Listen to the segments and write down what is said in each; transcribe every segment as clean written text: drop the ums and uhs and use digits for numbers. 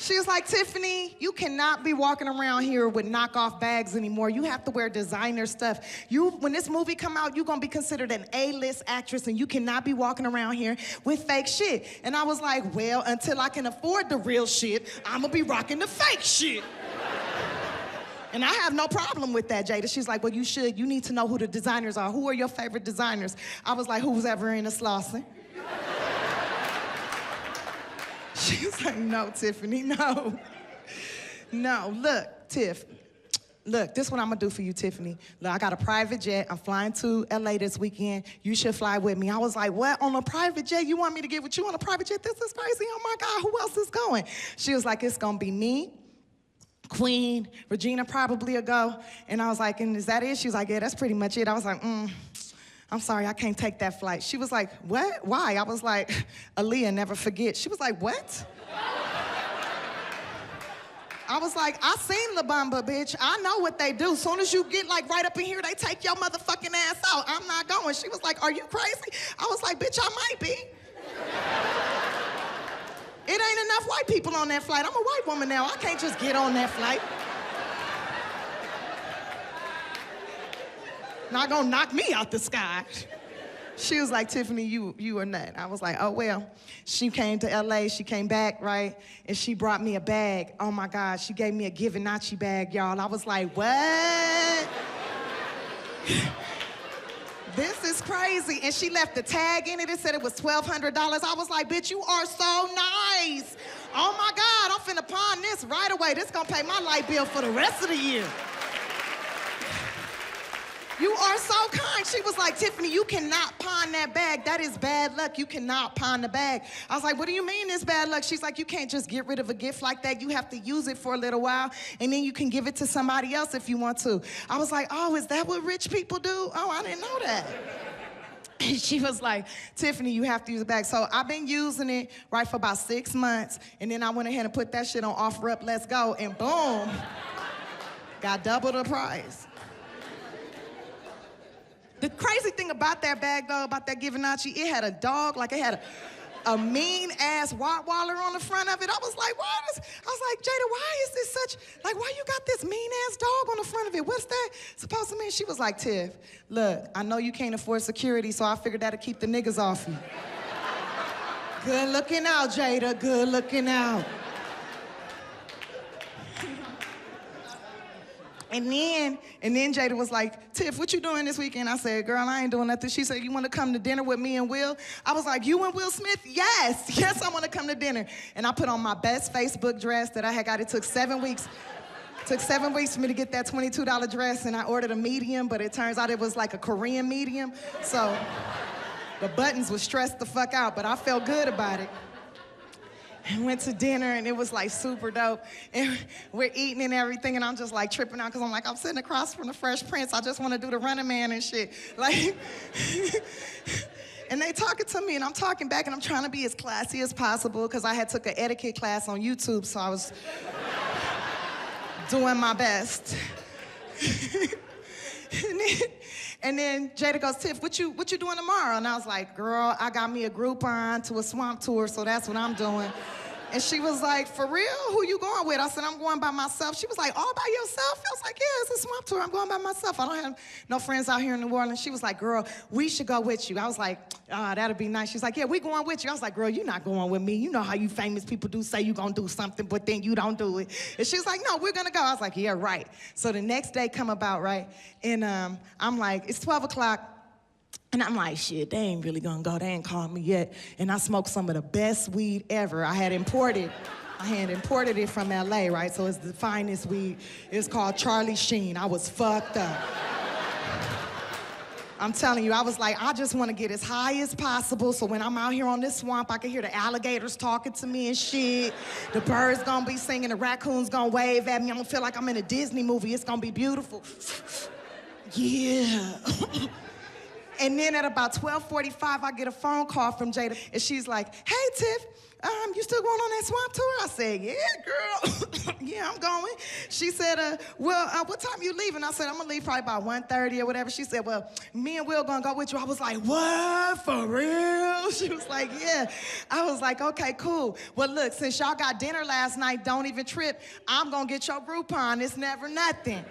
She was like, Tiffany, you cannot be walking around here with knockoff bags anymore. You have to wear designer stuff. When this movie come out, you're gonna be considered an A-list actress and you cannot be walking around here with fake shit. And I was like, well, until I can afford the real shit, I'm gonna be rocking the fake shit. And I have no problem with that, Jada. She's like, well, you should. You need to know who the designers are. Who are your favorite designers? I was like, who's ever in a Slauson? She was like, no, Tiffany, no. No, look, Tiff. Look, this is what I'm gonna do for you, Tiffany. Look, I got a private jet. I'm flying to LA this weekend. You should fly with me. I was like, what, on a private jet? You want me to get with you on a private jet? This is crazy. Oh my God, who else is going? She was like, it's gonna be me, Queen, Regina probably will go. And I was like, and is that it? She was like, yeah, that's pretty much it. I was like, I'm sorry, I can't take that flight. She was like, what? Why? I was like, Aaliyah, never forget. She was like, what? I was like, I seen La Bamba, bitch. I know what they do. Soon as you get like right up in here, they take your motherfucking ass out. I'm not going. She was like, are you crazy? I was like, bitch, I might be. It ain't enough white people on that flight. I'm a white woman now. I can't just get on that flight. Not gonna knock me out the sky. She was like, Tiffany, you are not. I was like, oh, well. She came to LA, she came back, right? And she brought me a bag. Oh my God, she gave me a Givenchy bag, y'all. I was like, what? This is crazy. And she left the tag in it. It said it was $1,200. I was like, bitch, you are so nice. Oh my God, I'm finna pawn this right away. This gonna pay my light bill for the rest of the year. You are so kind. She was like, Tiffany, you cannot pawn that bag. That is bad luck. You cannot pawn the bag. I was like, what do you mean it's bad luck? She's like, you can't just get rid of a gift like that. You have to use it for a little while, and then you can give it to somebody else if you want to. I was like, oh, is that what rich people do? Oh, I didn't know that. And she was like, Tiffany, you have to use a bag. So I've been using it, right, for about 6 months, and then I went ahead and put that shit on Offer Up, Let's Go, and boom, got double the price. The crazy thing about that bag, though, about that Givenchy, it had a dog, like it had a mean-ass Rottweiler on the front of it. I was like, I was like, Jada, why is this such, like, why you got this mean-ass dog on the front of it? What's that supposed to mean? She was like, Tiff, look, I know you can't afford security, so I figured that'd keep the niggas off you. Good looking out, Jada, good looking out. And then Jada was like, Tiff, what you doing this weekend? I said, girl, I ain't doing nothing. She said, you want to come to dinner with me and Will? I was like, you and Will Smith? Yes, I want to come to dinner. And I put on my best Facebook dress that I had got. It took 7 weeks. It took 7 weeks for me to get that $22 dress, and I ordered a medium, but it turns out it was like a Korean medium. So the buttons were stressed the fuck out, but I felt good about it. And went to dinner, and it was like super dope. And we're eating and everything, and I'm just like tripping out, because I'm like, I'm sitting across from the Fresh Prince. I just want to do the Running Man and shit. Like, and they talking to me, and I'm talking back, and I'm trying to be as classy as possible, because I had took an etiquette class on YouTube, so I was doing my best. And then Jada goes, Tiff, what you doing tomorrow? And I was like, girl, I got me a Groupon to a swamp tour, so that's what I'm doing. And she was like, for real? Who you going with? I said, I'm going by myself. She was like, all by yourself? I was like, yeah, it's a swamp tour. I'm going by myself. I don't have no friends out here in New Orleans. She was like, girl, we should go with you. I was like, that'd be nice. She was like, yeah, we going with you. I was like, girl, you're not going with me. You know how you famous people do say you're going to do something, but then you don't do it. And she was like, no, we're going to go. I was like, yeah, right. So the next day come about, right? And I'm like, it's 12 o'clock. And I'm like, shit, they ain't really gonna go. They ain't called me yet. And I smoked some of the best weed ever. I had imported it from LA, right? So it's the finest weed. It's called Charlie Sheen. I was fucked up. I'm telling you, I was like, I just want to get as high as possible, so when I'm out here on this swamp, I can hear the alligators talking to me and shit. The birds gonna be singing, the raccoons gonna wave at me. I'm gonna feel like I'm in a Disney movie. It's gonna be beautiful. Yeah. And then at about 12:45, I get a phone call from Jada, and she's like, hey, Tiff, you still going on that swamp tour? I said, yeah, girl. Yeah, I'm going. She said, what time you leaving? I said, I'm gonna leave probably about 1:30 or whatever. She said, well, me and Will gonna go with you. I was like, what, for real? She was like, yeah. I was like, okay, cool. Well, look, since y'all got dinner last night, don't even trip. I'm gonna get your Groupon. It's never nothing.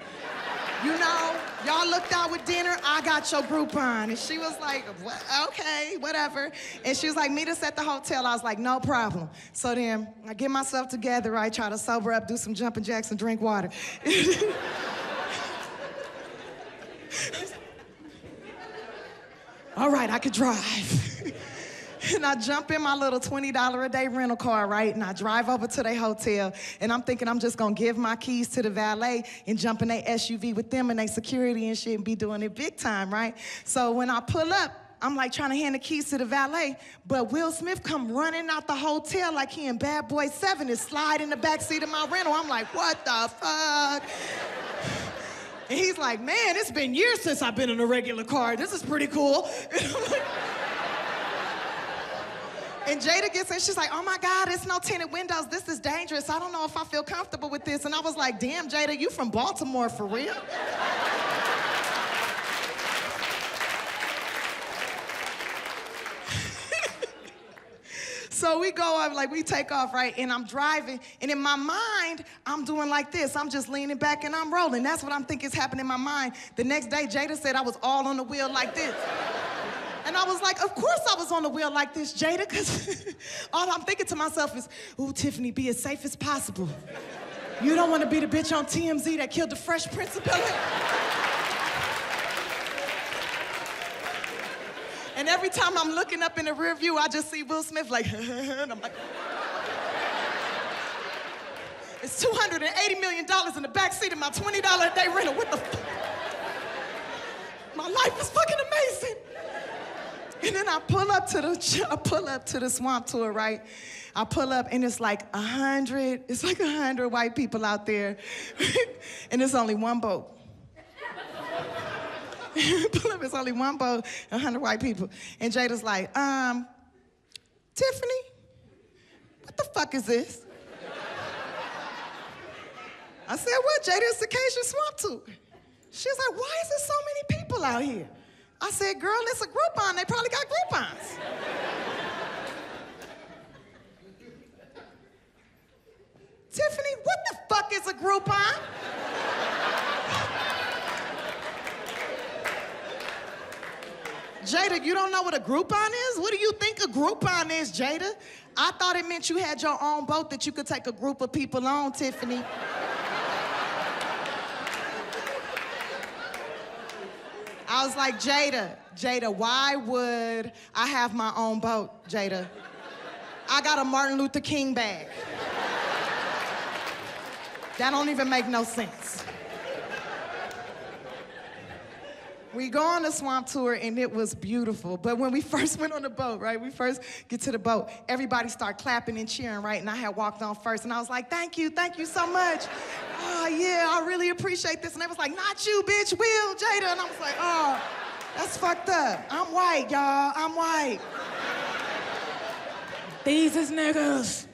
You know, y'all looked out with dinner, I got your Groupon. And she was like, what? Okay, whatever. And she was like, meet us at the hotel. I was like, no problem. So then I get myself together, right, try to sober up, do some jumping jacks and drink water. All right, I could drive. And I jump in my little $20 a day rental car, right? And I drive over to their hotel. And I'm thinking I'm just gonna give my keys to the valet and jump in their SUV with them and their security and shit and be doing it big time, right? So when I pull up, I'm like trying to hand the keys to the valet, but Will Smith come running out the hotel like he in Bad Boy 7 and slide in the backseat of my rental. I'm like, what the fuck? And he's like, man, it's been years since I've been in a regular car. This is pretty cool. And Jada gets in, she's like, oh my God, it's no tinted windows. This is dangerous. I don't know if I feel comfortable with this. And I was like, damn, Jada, you from Baltimore for real? So we go up, like we take off, right? And I'm driving, and in my mind, I'm doing like this. I'm just leaning back and I'm rolling. That's what I'm thinking is happening in my mind. The next day, Jada said I was all on the wheel like this. And I was like, of course I was on the wheel like this, Jada, because all I'm thinking to myself is, ooh, Tiffany, be as safe as possible. You don't want to be the bitch on TMZ that killed the Fresh Prince of Bel-Air. And every time I'm looking up in the rear view, I just see Will Smith like, and I'm like, it's $280 million in the backseat of my $20 a day rental. What the fuck? My life is fucking amazing. And then I pull up to the swamp tour, right? I pull up and it's like 100 white people out there. And it's only one boat. Pull up, it's only one boat, 100 white people. And Jada's like, Tiffany, what the fuck is this? I said, what, Jada? It's the Cajun swamp tour. She's like, why is there so many people out here? I said, girl, it's a Groupon. They probably got Groupons. Tiffany, what the fuck is a Groupon? Jada, you don't know what a Groupon is? What do you think a Groupon is, Jada? I thought it meant you had your own boat that you could take a group of people on, Tiffany. I was like, Jada, why would I have my own boat, Jada? I got a Martin Luther King bag. That don't even make no sense. We go on the swamp tour and it was beautiful. But when we first went on the boat, right? We first get to the boat, everybody started clapping and cheering, right? And I had walked on first and I was like, thank you so much. Oh yeah, I really appreciate this. And they was like, not you, bitch, Will, Jada. And I was like, oh, that's fucked up. I'm white, y'all, I'm white. These is niggas.